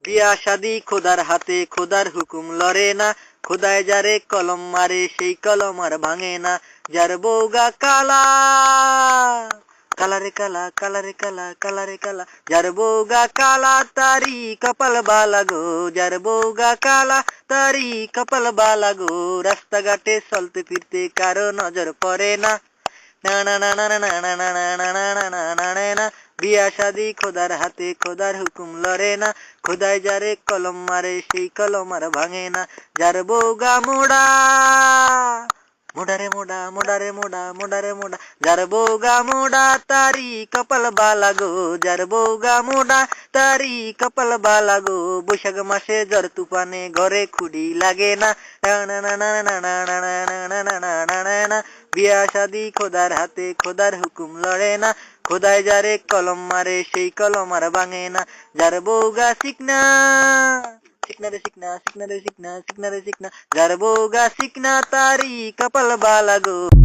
বিয়া শাদি খোদার হাতে, খোদার হুকুম লড়ে না, খোদায় যারে কলম মারে সেই কলম আর ভাঙে না। যার বউগা কালা, কালারে কালা, কালারে কালা, কালারে কালা, যার বউগা কালা তারি কপাল বালা গো, যার বউগা কালা তারি কপাল বালা গো। রাস্তাঘাটে চলতে ফিরতে কারো নজর পড়ে না, না না না না না না না না না না না না না না না। বিয়া শাদি খোদার হাতে, খোদার হুকুম লড়ে না, খোদায় যারে কলম মারে সেই কলম আর ভাঙে না। যার বউগা মোড়া, মোড়ারে মোড়া, মোড়ারে মোড়া, মোড়ারে মোড়া, যার বউগা মোড়া তারি কপাল বালা গো, যার বউগা মোড়া তারি কপাল বালা গো। বৈশাখ মাসে ঝড় তুফানে ঘরে খুঁড়ি লাগে না, না না না না না না না না না না না না না না না। বিয়া শাদি খোদার হাতে, খোদার হুকুম লড়ে না, খোদায় যারে কলম মারে সেই কলম আর ভাঙে না। যার বউগা শিকনা, শিকনা রে শিকনা, শিকনা রে শিকনা, শিকনা রে শিকনা, যার বউগা শিকনা তারি কপাল বালা গো।